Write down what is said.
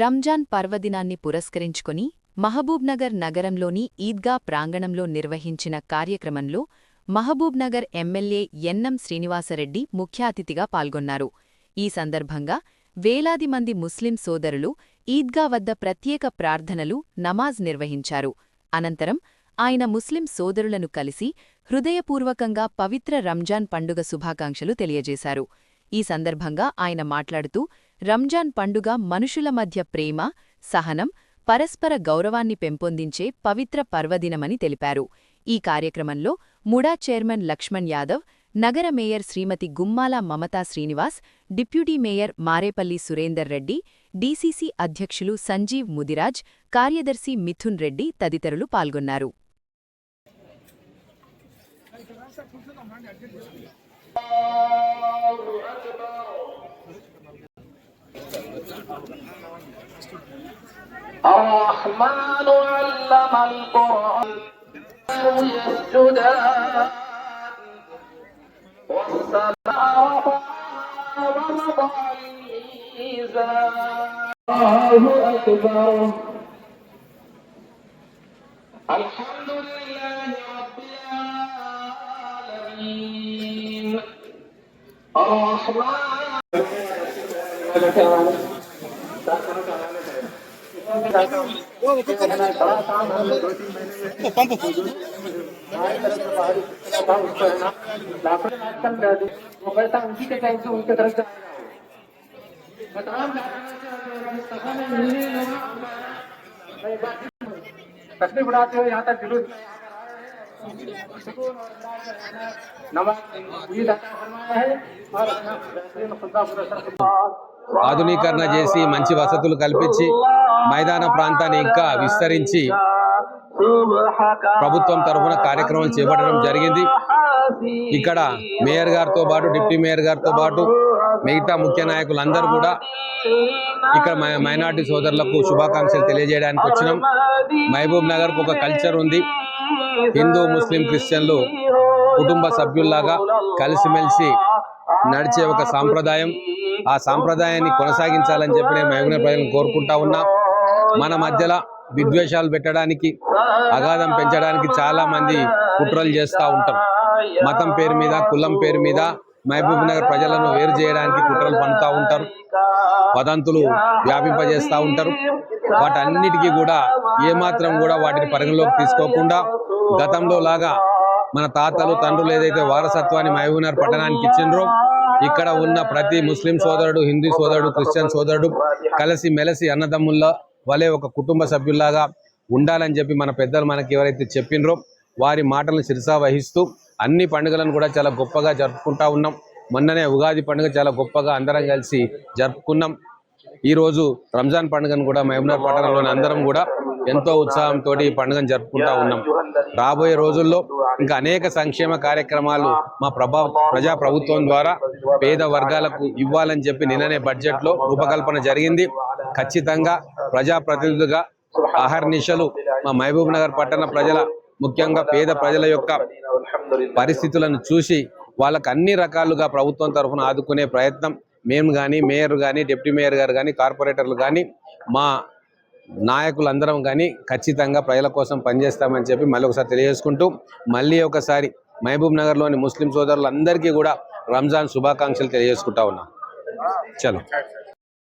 రంజాన్ పర్వదినాన్ని పురస్కరించుకొని మహబూబ్నగర్ నగరంలోని ఈద్గా ప్రాంగణంలో నిర్వహించిన కార్యక్రమంలో మహబూబ్నగర్ ఎమ్మెల్యే యన్నం శ్రీనివాసరెడ్డి ముఖ్య అతిథిగా పాల్గొన్నారు. ఈ సందర్భంగా వేలాది మంది ముస్లిం సోదరులు ఈద్గా వద్ద ప్రత్యేక ప్రార్థనలు, నమాజ్ నిర్వహించారు. అనంతరం ఆయన ముస్లిం సోదరులను కలిసి హృదయపూర్వకంగా పవిత్ర రంజాన్ పండుగ శుభాకాంక్షలు తెలియజేశారు. ఈ సందర్భంగా ఆయన మాట్లాడుతూ రంజాన్ పండుగ మనుషుల మధ్య ప్రేమ, సహనం, పరస్పర గౌరవాన్ని పెంపొందించే పవిత్ర పర్వదినమని తెలిపారు. ఈ కార్యక్రమంలో ముడా చైర్మన్ లక్ష్మణ్ యాదవ్, నగర mayor Srimati Gummala Mamata Srinivas, deputy mayor Marepalli Surender Reddy, DCC అధ్యక్షులు సంజీవ్ ముదిరాజ్, కార్యదర్శి మిథున్ రెడ్డి తదితరులు పాల్గొన్నారు. الرحمن علم القرآن يسجدان والسماء رفعها ووضع الميزان الله أكبر الحمد لله رب العالمين الرحمن तस्वीर बढ़ाते हुए यहाँ तक जुलूस ఆధునీకరణ చేసి మంచి వసతులు కల్పించి మైదాన ప్రాంతాన్ని ఇంకా విస్తరించి ప్రభుత్వం తరఫున కార్యక్రమాలు చేపట్టడం జరిగింది. ఇక్కడ మేయర్ గారితో పాటు డిప్యూటీ మేయర్ గారితో పాటు మిగతా ముఖ్య నాయకులందరూ కూడా ఇక్కడ మైనార్టీ సోదరులకు శుభాకాంక్షలు తెలియజేయడానికి వచ్చినాం. మహబూబ్ నగర్కు ఒక కల్చర్ ఉంది. హిందూ, ముస్లిం, క్రిస్టియన్లు కుటుంబ సభ్యుల్లాగా కలిసిమెలిసి నడిచే ఒక సాంప్రదాయం. ఆ సాంప్రదాయాన్ని కొనసాగించాలని చెప్పి నేను మహబూబ్ నగర్ ప్రజలను కోరుకుంటా ఉన్నా. మన మధ్యలో విద్వేషాలు పెట్టడానికి, అగాధం పెంచడానికి చాలా మంది కుట్రలు చేస్తూ ఉంటారు. మతం పేరు మీద, కులం పేరు మీద మహబూబ్ నగర్ ప్రజలను వేరు చేయడానికి కుట్రలు పన్నుతూ ఉంటారు, వదంతులు వ్యాపింపజేస్తూ ఉంటారు. వాటన్నిటికీ కూడా ఏమాత్రం కూడా వాటిని పరిగణలోకి తీసుకోకుండా గతంలో లాగా మన తాతలు, తండ్రులు ఏదైతే వారసత్వాన్ని మహబూబ్ నగర్ పట్టణానికి ఇచ్చిండ్రో ఇక్కడ ఉన్న ప్రతి ముస్లిం సోదరుడు, హిందూ సోదరుడు, క్రిస్టియన్ సోదరుడు కలిసి మెలిసి అన్నదమ్ముల వలె ఒక కుటుంబ సభ్యుల్లాగా ఉండాలని చెప్పి మన పెద్దలు మనకి ఎవరైతే చెప్పినరో వారి మాటలను శిరసా వహిస్తూ అన్ని పండుగలను కూడా చాలా గొప్పగా జరుపుకుంటా ఉన్నాం. మొన్ననే ఉగాది పండుగ చాలా గొప్పగా అందరం కలిసి జరుపుకున్నాం. ఈరోజు రంజాన్ పండుగను కూడా మహబూబ్ నగర్ పట్టణంలోని అందరం కూడా ఎంతో ఉత్సాహంతో ఈ పండుగను జరుపుకుంటా ఉన్నాం. రాబోయే రోజుల్లో ఇంకా అనేక సంక్షేమ కార్యక్రమాలు మా ప్రజా ప్రభుత్వం ద్వారా పేద వర్గాలకు ఇవ్వాలని చెప్పి నిన్ననే బడ్జెట్లో రూపకల్పన జరిగింది. ఖచ్చితంగా ప్రజాప్రతినిధులుగా అహర్నిశలు మా మహబూబ్ నగర్ పట్టణ ప్రజల, ముఖ్యంగా పేద ప్రజల యొక్క పరిస్థితులను చూసి వాళ్ళకు అన్ని రకాలుగా ప్రభుత్వం తరఫున ఆదుకునే ప్రయత్నం మేము కానీ, మేయర్ కానీ, డిప్యూటీ మేయర్ గారు కానీ, కార్పొరేటర్లు కానీ, మా నాయకులందరం కానీ ఖచ్చితంగా ప్రజల కోసం పనిచేస్తామని చెప్పి మళ్ళీ ఒకసారి తెలియజేసుకుంటూ మళ్ళీ ఒకసారి మహబూబ్ నగర్లోని ముస్లిం సోదరులందరికీ కూడా రంజాన్ శుభాకాంక్షలు తెలియజేసుకుంటా ఉన్నా. చలో.